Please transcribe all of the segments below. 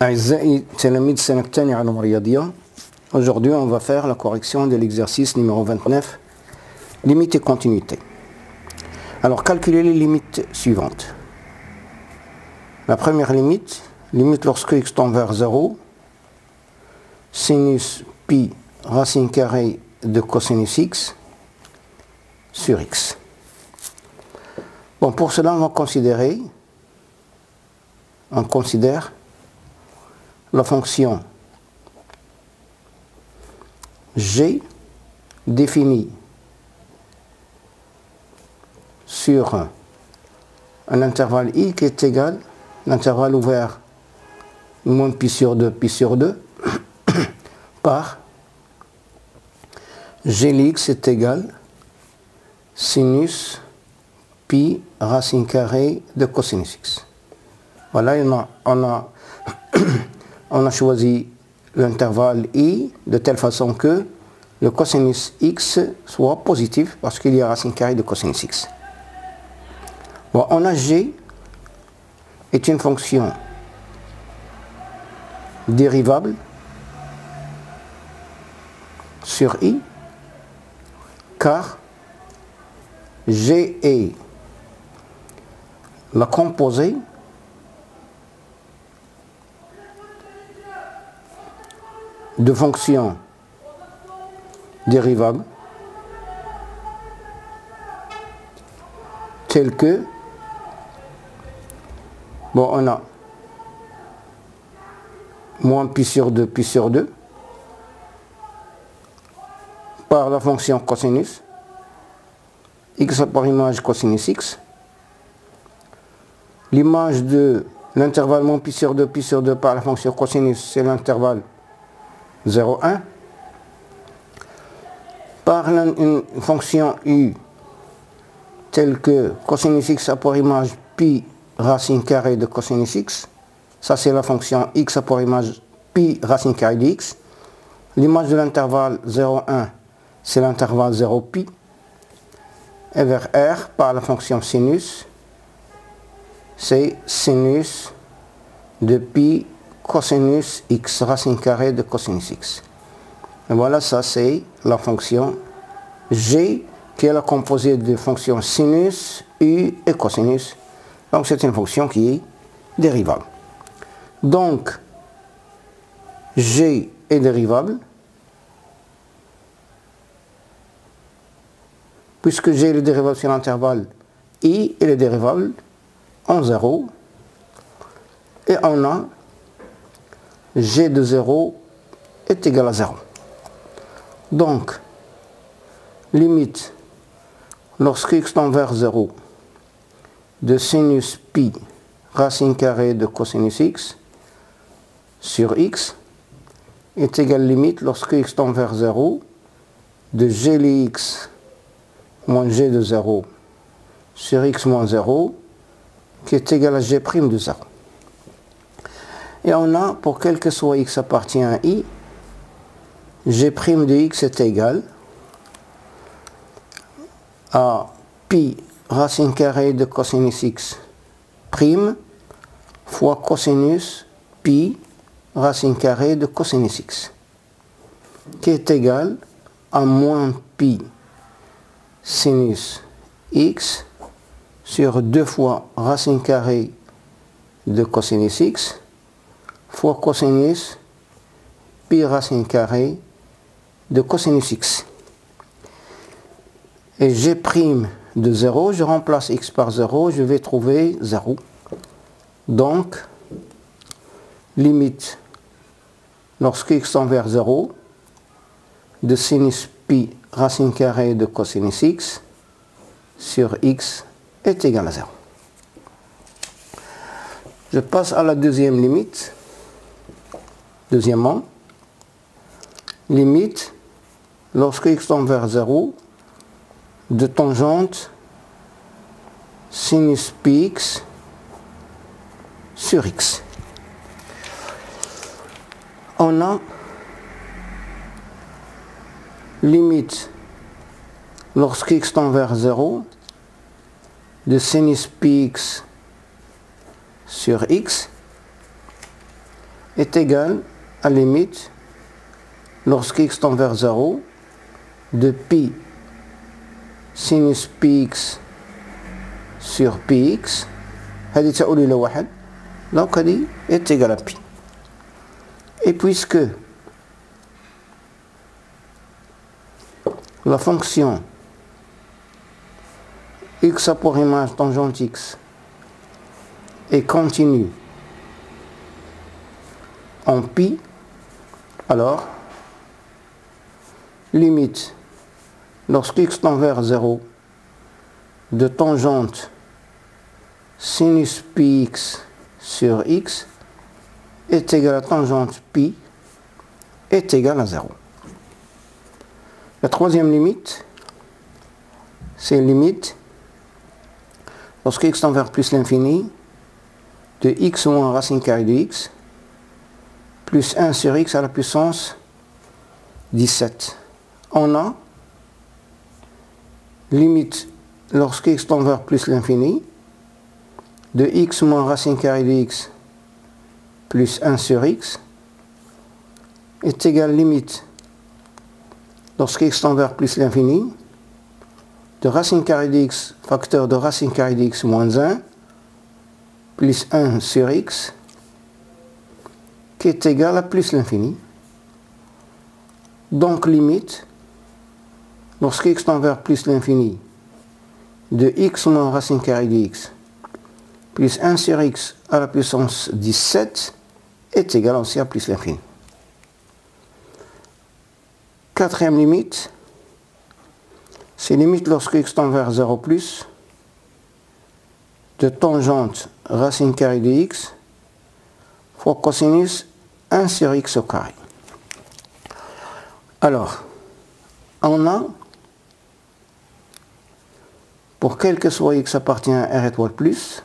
أعزائي تلاميذ السنة الثانية علوم رياضية. Aujourd'hui, on va faire la correction de l'exercice numéro 29, limite et continuité. Alors, calculez les limites suivantes. La première limite lorsque x tend vers 0, sinus pi racine carrée de cosinus x sur x. Bon, pour cela, on considère la fonction g définie sur un intervalle i qui est égal, l'intervalle ouvert moins pi sur 2 par g x est égal sinus pi racine carrée de cosinus x. Voilà, on a choisi l'intervalle i de telle façon que le cosinus x soit positif parce qu'il y a racine carrée de cosinus x. Bon, on a g est une fonction dérivable sur i car g est la composée de fonctions dérivables telles que, bon, on a moins pi sur 2 par la fonction cosinus x par image cosinus x. L'image de l'intervalle moins pi sur 2 par la fonction cosinus, c'est l'intervalle 0, 1. Par une fonction u telle que cosinus x a pour image pi racine carrée de cosinus x. Ça, c'est la fonction x a pour image pi racine carrée de x. L'image de l'intervalle 0, 1, c'est l'intervalle 0 pi. Et vers r, par la fonction sinus, c'est sinus de pi cosinus x, racine carrée de cosinus x. Et voilà, ça c'est la fonction g qui est la composée de fonctions sinus, u et cosinus. Donc c'est une fonction qui est dérivable. Donc g est dérivable puisque g est le dérivable sur l'intervalle i est le dérivable en 0 et on a g de 0 est égal à 0. Donc, limite, lorsque x tend vers 0, de sinus pi racine carrée de cosinus x sur x est égal limite lorsque x tend vers 0 de g x moins g de 0 sur x moins 0 qui est égal à g' de 0. Et on a, pour quel que soit x appartient à i, g' de x est égal à pi racine carrée de cosinus x prime fois cosinus pi racine carrée de cosinus x, qui est égal à moins pi sinus x sur 2 fois racine carrée de cosinus x fois cosinus pi racine carrée de cosinus x. Et g' de 0, je remplace x par 0, je vais trouver 0. Donc, limite, lorsque x tend vers 0, de sinus pi racine carrée de cosinus x sur x est égal à 0. Je passe à la deuxième limite. Deuxièmement, limite, lorsque x tend vers 0, de tangente sinus px sur x. On a limite, lorsque x tend vers 0, de sinus px sur x est égal à la limite, lorsque x tend vers 0, de pi sinus px sur px, هذه تؤول إلى 1, donc هذه est égal à pi. Et puisque la fonction x a pour image tangente x est continue en pi, alors limite lorsque x tend vers 0 de tangente sinus px sur x est égal à tangente pi est égal à 0. La troisième limite, c'est limite lorsque x tend vers plus l'infini de x moins racine carrée de x plus 1 sur x à la puissance 17. On a limite lorsque x tend vers plus l'infini de x moins racine carrée de x plus 1 sur x est égal limite lorsque x tend vers plus l'infini de racine carrée de x facteur de racine carrée de x moins 1 plus 1 sur x qui est égal à plus l'infini. Donc limite lorsque x tend vers plus l'infini de x moins racine carrée de x plus 1 sur x à la puissance 17 est égal aussi à plus l'infini. Quatrième limite, c'est limite lorsque x tend vers 0 plus de tangente racine carrée de x fois cosinus 1 sur x au carré. Alors, on a, pour quel que soit x appartient à R étoile plus,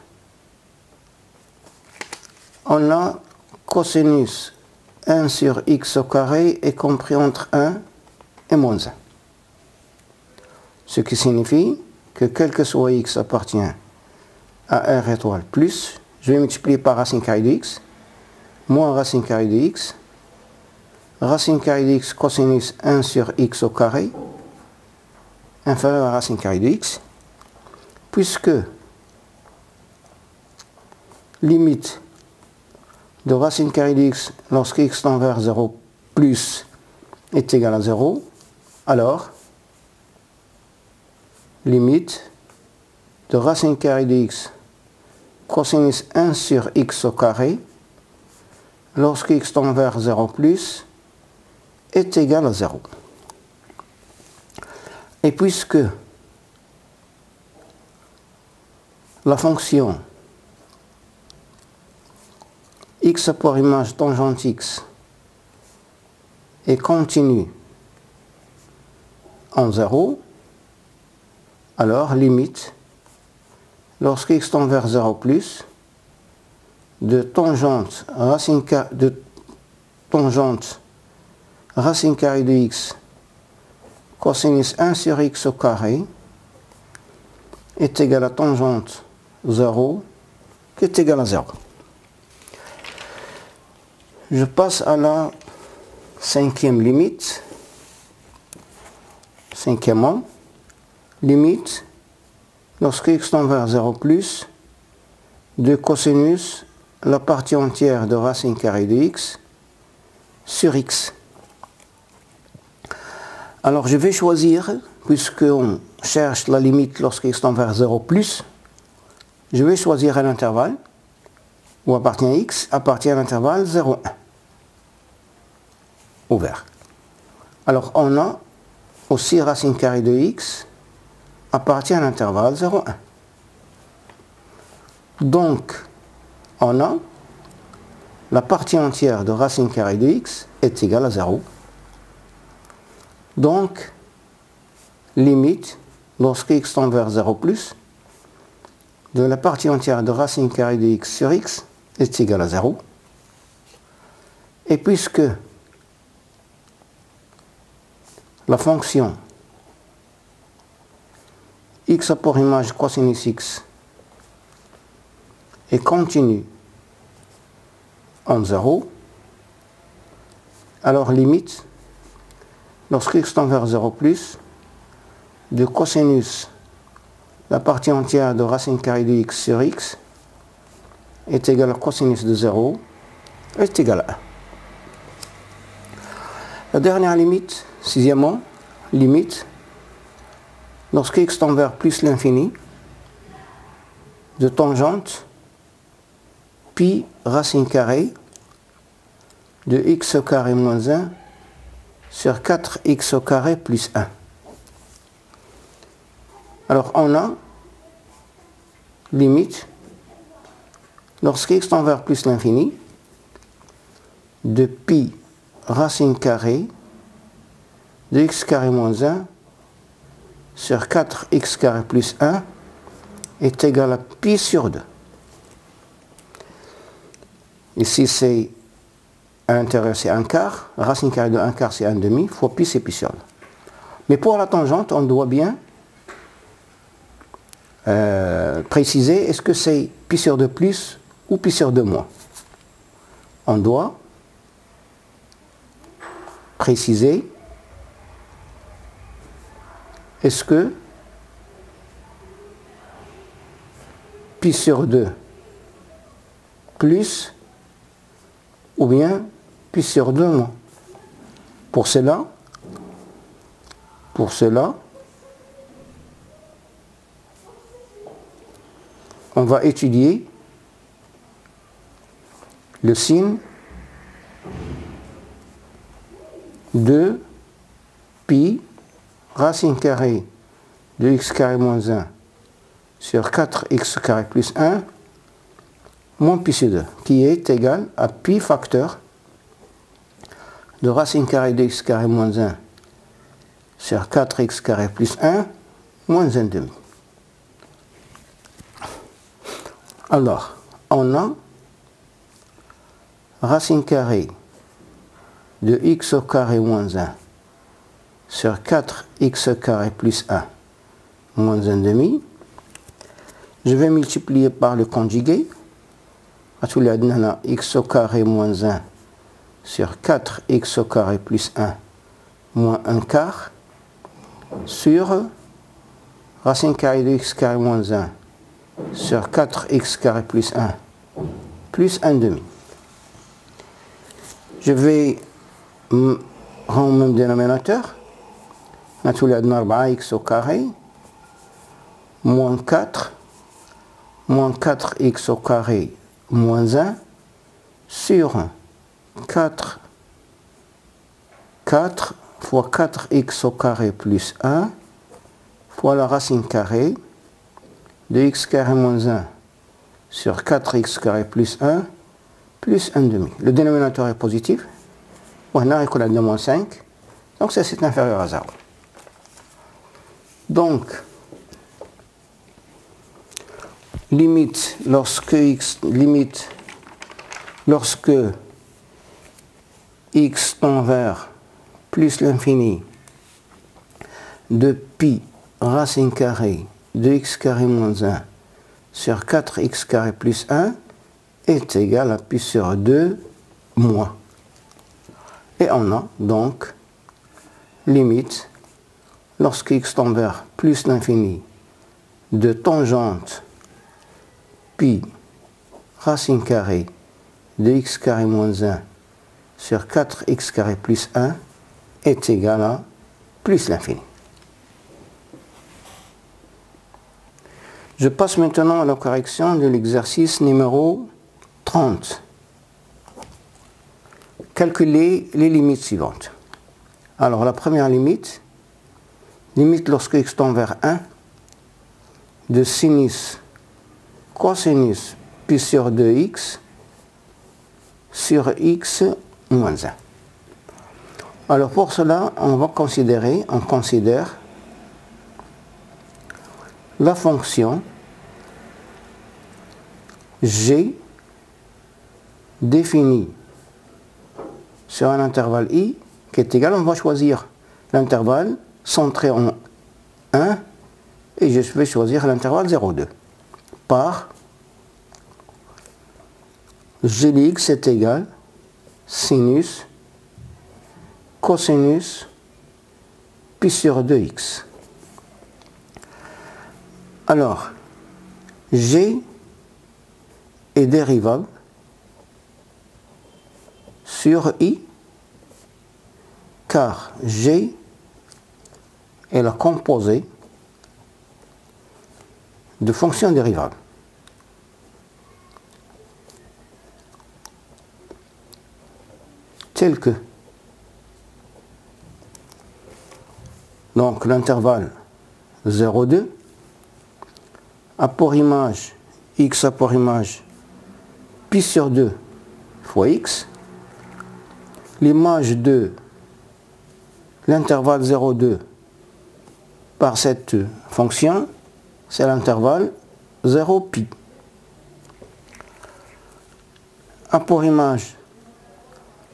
on a cosinus 1 sur x au carré est compris entre 1 et moins 1. Ce qui signifie que quel que soit x appartient à R étoile plus, je vais multiplier par racine carrée de x, moins racine carrée de x, racine carrée de x cosinus 1 sur x au carré, inférieur à racine carrée de x, puisque limite de racine carrée de x lorsque x tend vers 0 plus est égal à 0, alors limite de racine carrée de x cosinus 1 sur x au carré lorsque x tend vers 0 plus est égal à 0. Et puisque la fonction x a pour image tangente x est continue en 0, alors limite lorsque x tend vers 0 plus de tangente racine carrée de x cosinus 1 sur x au carré est égal à tangente 0 qui est égal à 0. Je passe à la cinquième limite. Cinquièmement, limite lorsque x tend vers 0 plus de cosinus la partie entière de racine carrée de x sur x. Alors je vais choisir, puisqu'on cherche la limite lorsque x tend vers 0 plus, je vais choisir un intervalle où appartient x, appartient à l'intervalle 0,1 ouvert. Alors on a aussi racine carrée de x appartient à l'intervalle 0,1. Donc on a la partie entière de racine carrée de x est égale à 0. Donc limite lorsque x tend vers 0 plus de la partie entière de racine carrée de x sur x est égal à 0. Et puisque la fonction x a pour image cosinus x est continue en 0, Alors limite, lorsque x tend vers 0 plus, de cosinus, la partie entière de racine carrée de x sur x, est égal à cosinus de 0, est égal à 1. La dernière limite, sixièmement, limite, lorsque x tend vers plus l'infini, de tangente pi racine carrée de x au carré moins 1 sur 4x au carré plus 1. Alors on a limite, lorsque x tend vers plus l'infini, de pi racine carrée de x carré moins 1 sur 4x carré plus 1 est égal à pi sur 2. Ici c'est à l'intérieur c'est 1 quart, racine carrée de 1 quart c'est 1 demi, fois pi c'est pi sur 2. Mais pour la tangente on doit bien préciser est-ce que c'est pi sur 2 plus ou pi sur 2 moins. On doit préciser est-ce que pi sur 2 plus ou bien pi sur 2 moins. Pour cela, on va étudier le signe de pi racine carrée de x carré moins 1 sur 4x carré plus 1 moins pi sur 2, qui est égal à pi facteur de racine carrée de x carré moins 1 sur 4x carré plus 1 moins 1 demi. Alors, on a racine carrée de x au carré moins 1 sur 4x carré plus 1 moins 1 demi. Je vais multiplier par le conjugué. X au carré moins 1 sur 4x au carré plus 1 moins 1 quart sur racine carrée de x carré moins 1 sur 4x carré plus 1 plus 1 demi. Je vais rendre le même dénominateur. X au carré moins 4x au carré moins 1 sur 4 fois 4x au carré plus 1 fois la racine carrée de x carré moins 1 sur 4x carré plus 1 plus 1 demi. Le dénominateur est positif. On a égal à moins 5. Donc c'est inférieur à 0. Donc, limite lorsque x tend vers plus l'infini de pi racine carrée de x carré moins 1 sur 4x carré plus 1 est égal à pi sur 2 moins. Et on a donc limite lorsque x tend vers plus l'infini de tangente pi racine carrée de x carré moins 1 sur 4x carré plus 1 est égal à plus l'infini. Je passe maintenant à la correction de l'exercice numéro 30. Calculer les limites suivantes. Alors la première limite lorsque x tend vers 1 de sinus cosinus pi sur 2x sur x moins 1. Alors pour cela, on considère la fonction g définie sur un intervalle i qui est égal, on va choisir l'intervalle centré en 1 et je vais choisir l'intervalle 0,2 par g de x est égal sinus cosinus pi sur 2x. Alors, g est dérivable sur i, car g est la composée de fonctions dérivables. Telles que, donc l'intervalle 0,2, apport image, x apport image, pi sur 2 fois x, l'image de l'intervalle 0,2 par cette fonction, c'est l'intervalle 0 pi. Apport image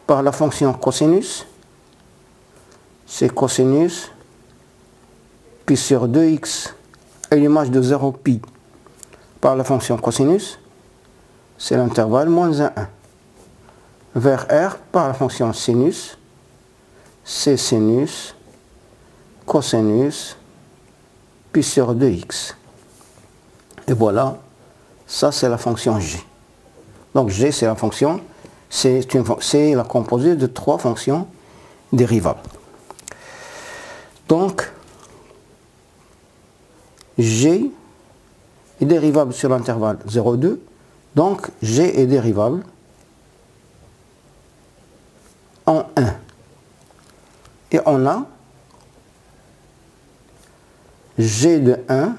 par la fonction cosinus, c'est cosinus pi sur 2x, et l'image de 0 pi par la fonction cosinus, c'est l'intervalle moins 1. Vers R par la fonction sinus, c'est sinus cosinus pi sur 2x. Et voilà, ça c'est la fonction g. Donc g c'est la fonction, c'est la composée de 3 fonctions dérivables. Donc g est dérivable sur l'intervalle 0,2, donc g est dérivable en 1. Et on a g de 1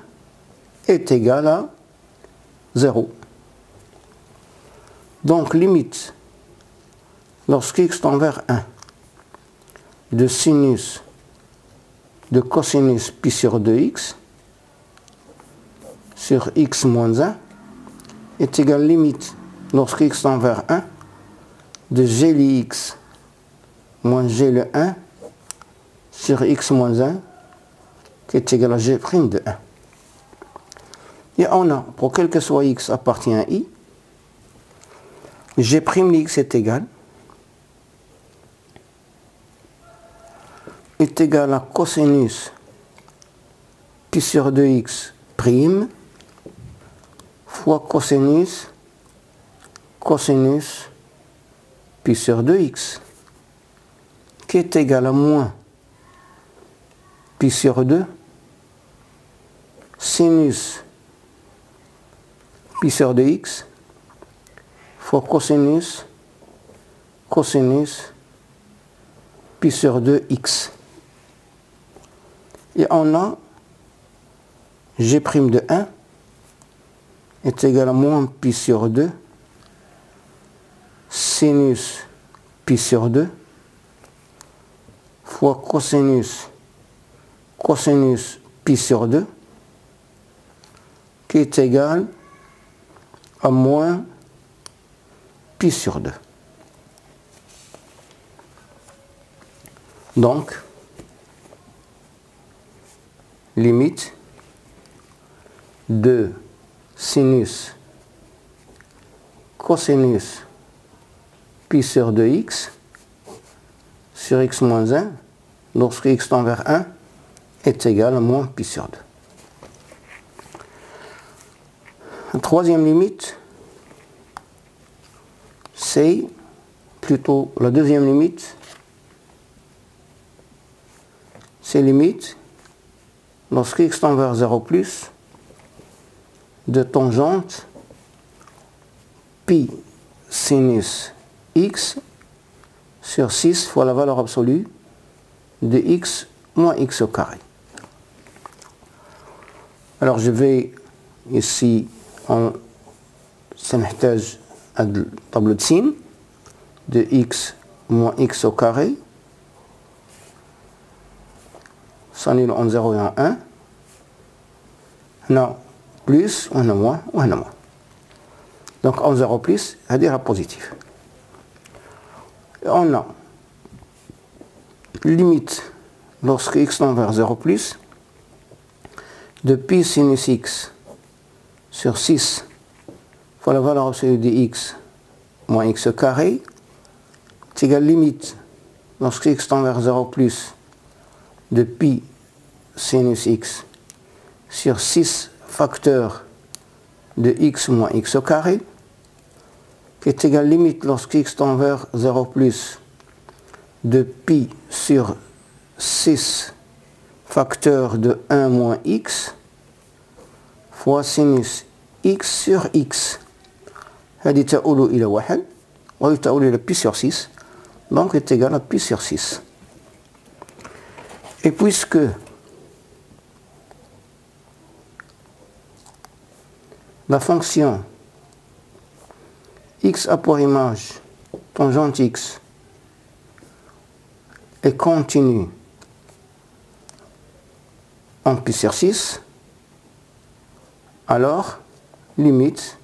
est égal à 0. Donc limite, lorsque x tend vers 1, de sinus de cosinus pi sur 2x sur x moins 1 est égal limite, lorsque x tend vers 1, de g lx moins g le 1 sur x moins 1 qui est égal à g' de 1. Et on a, pour quel que soit x appartient à i, g' lx est égal à cosinus pi sur 2x prime fois cosinus pi sur 2x qui est égal à moins pi sur 2 sinus pi sur 2x fois cosinus pi sur 2x. Et on a g' de 1 est égal à moins pi sur 2 sinus pi sur 2 fois cosinus pi sur 2 qui est égal à moins pi sur 2. Donc, limite de sinus cosinus pi sur 2x sur x moins 1, lorsque x tend vers 1, est égal à moins pi sur 2. La troisième limite, c'est plutôt la deuxième limite, c'est limite lorsque x tend vers 0 plus de tangente pi sinus x sur 6 fois la valeur absolue de x moins x au carré. Alors je vais ici en سنحتاج الطابلو de sin de x moins x au carré s'annule en 0 et en 1. هنا plus وهنا moins وهنا moins. Donc en 0 plus هذه positif. Et on a limite lorsque x tend vers 0 plus de pi sinus x sur 6 fois la valeur absolue de x moins x au carré est égale limite lorsque x tend vers 0 plus de pi sinus x sur 6 facteurs de x moins x au carré, qui est égal limite lorsque x tend vers 0 plus de pi sur 6 facteurs de 1 moins x fois sinus x sur x. هذه تؤول إلى 1 وتؤول إلى pi sur 6, donc est égal à pi sur 6. Et puisque la fonction x a pour image tangente x est continue en pi sur 6, alors limite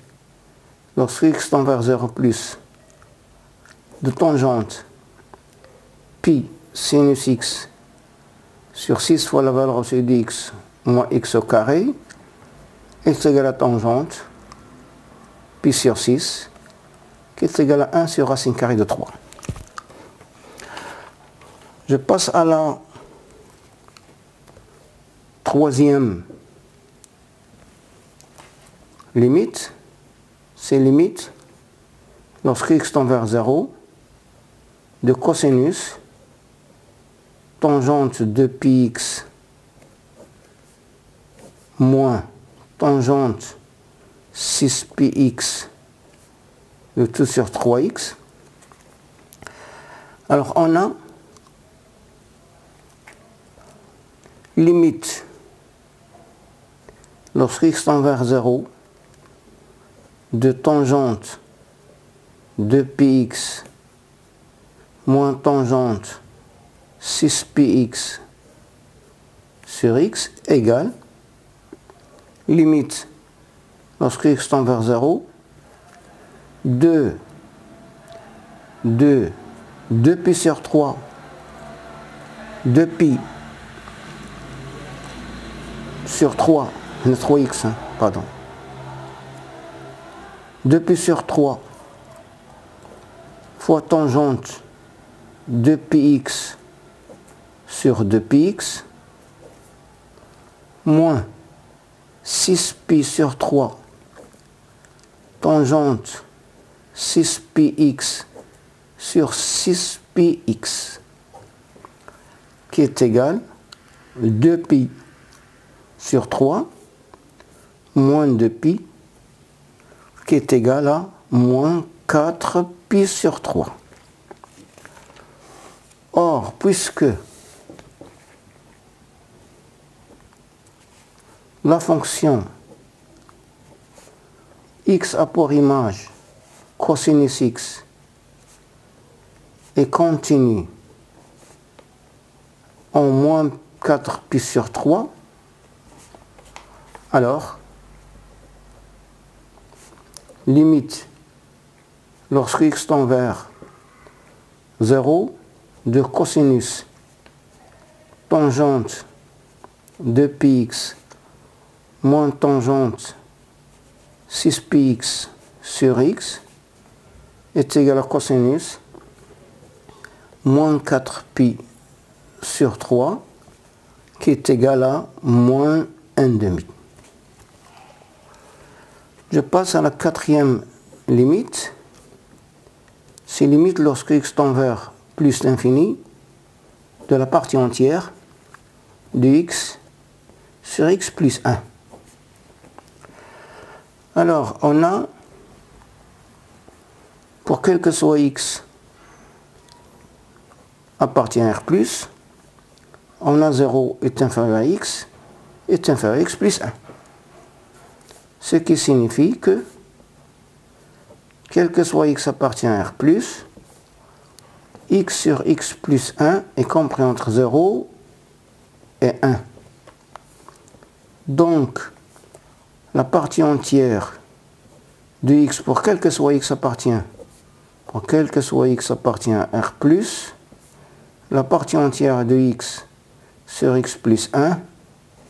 lorsque x tend vers 0 plus de tangente pi sinus x sur 6 fois la valeur absolue de x moins x au carré est égal à tangente pi sur 6 qui est égal à 1 sur racine carrée de 3. Je passe à la troisième limite. C'est limite lorsque x tend vers 0 de cosinus tangente de pi x moins tangente 6 pi x de tout sur 3x. Alors on a limite lorsque x tend vers 0 de tangente de pi x moins tangente 6 pi x sur x égale limite lorsque x tend vers 0 de 2 pi sur 3 de pi sur 3, 3x, pardon, 2 pi sur 3 fois tangente de pi x sur 2 pi x moins 6 pi sur 3 tangente 6 pi x sur 6 pi x qui est égal 2 pi sur 3 moins 2 pi qui est égal à moins 4 pi sur 3. Or, puisque la fonction x a pour image cosinus x est continue en moins 4 pi sur 3, alors limite lorsque x tend vers 0 de cosinus tangente de pi x moins tangente 6 pi x sur x est égal à cosinus moins 4 pi sur 3 qui est égal à moins 1/2. Je passe à la quatrième limite. C'est limite lorsque x tend vers plus l'infini de la partie entière de x sur x plus 1. Alors, on a, pour quel que soit x appartient à R+, on a 0 est inférieur à x, est inférieur à x plus 1. Ce qui signifie que, quel que soit x appartient à R+, x sur x plus 1 est compris entre 0 et 1. Donc, la partie entière de x, pour quel que soit x appartient à R+, la partie entière de x sur x plus 1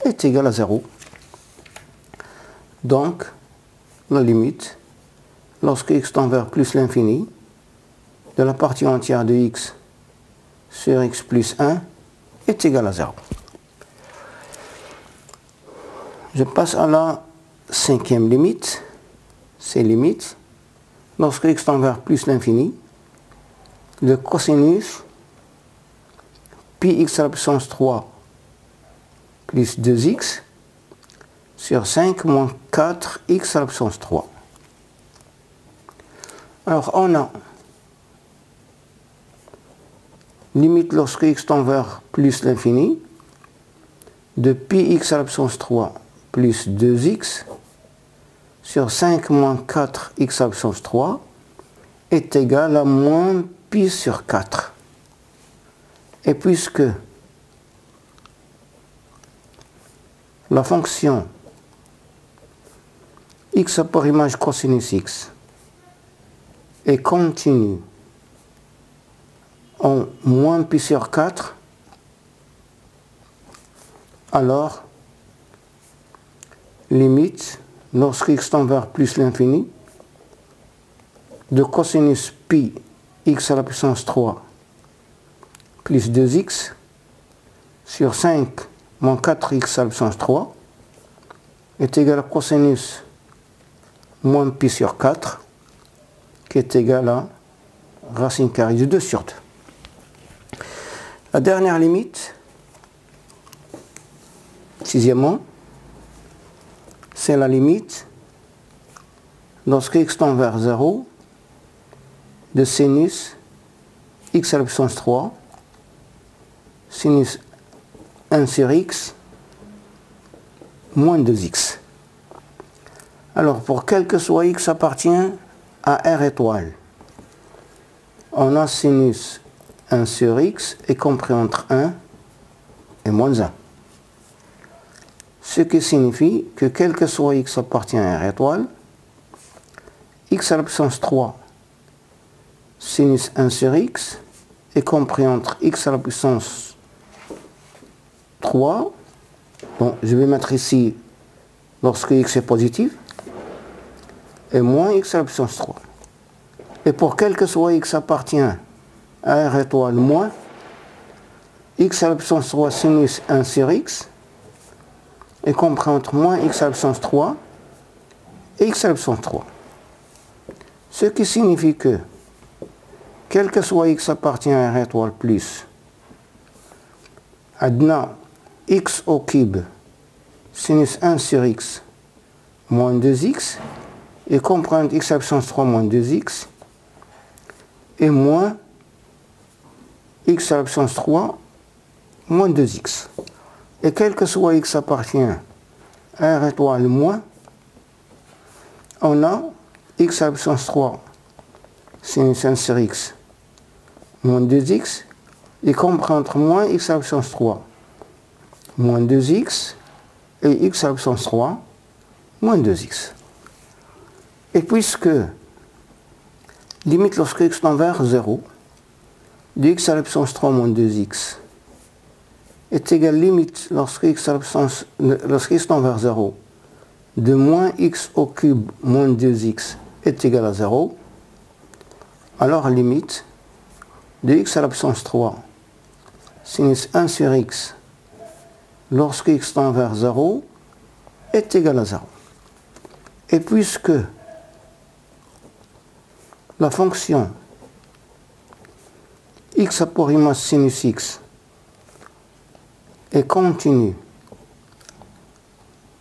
est égale à 0. Donc, la limite, lorsque x tend vers plus l'infini, de la partie entière de x sur x plus 1 est égal à 0. Je passe à la cinquième limite. C'est limite. Lorsque x tend vers plus l'infini, le cosinus pi x à la puissance 3 plus 2x sur 5 moins 4x à la puissance 3. Alors on a limite lorsque x tend vers plus l'infini de pi x à la puissance 3 plus 2x sur 5 moins 4x à la puissance 3 est égal à moins pi sur 4. Et puisque la fonction x par image cosinus x est continue en moins pi sur 4, alors limite lorsque x tend vers plus l'infini de cosinus pi x à la puissance 3 plus 2x sur 5 moins 4x à la puissance 3 est égal à cosinus moins pi sur 4 qui est égal à racine carrée de 2 sur 2. La dernière limite, sixièmement, c'est la limite lorsque x tend vers 0 de sinus x à la puissance 3 sinus 1 sur x moins 2x. Alors pour quel que soit x appartient à R étoile, on a sinus 1 sur x est compris entre 1 et moins 1. Ce qui signifie que quel que soit x appartient à R étoile, x à la puissance 3 sinus 1 sur x est compris entre x à la puissance 3, bon, je vais mettre ici lorsque x est positif, et moins x à la puissance 3. Et pour quel que soit x appartient à R étoile moins x à la puissance 3 sinus 1 sur x est compris entre moins x à la puissance 3 et x à la puissance 3. Ce qui signifie que quel que soit x appartient à R étoile plus adna x au cube sinus 1 sur x moins 2x et comprendre x à la puissance 3 moins 2x et moins x à la puissance 3 moins 2x. Et quel que soit x appartient à R étoile moins, on a x à la puissance 3 sinus 1 sur x moins 2x et comprendre moins x à la puissance 3 moins 2x et x à la puissance 3 moins 2x. Et puisque limite lorsque x tend vers 0 de x à la puissance 3 moins 2x est égal limite lorsque x tend vers 0 de moins x au cube moins 2x est égal à 0, alors limite de x à la puissance 3 sinus 1 sur x lorsque x tend vers 0 est égal à 0. Et puisque la fonction x pour image sinus x est continue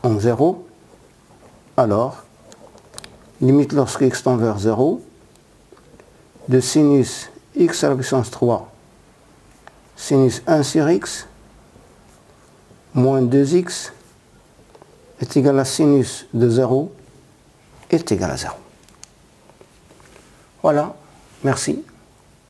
en 0, alors limite lorsque x tend vers 0 de sinus x à la puissance 3 sinus 1 sur x moins 2x est égal à sinus de 0 est égal à 0. Voilà, merci.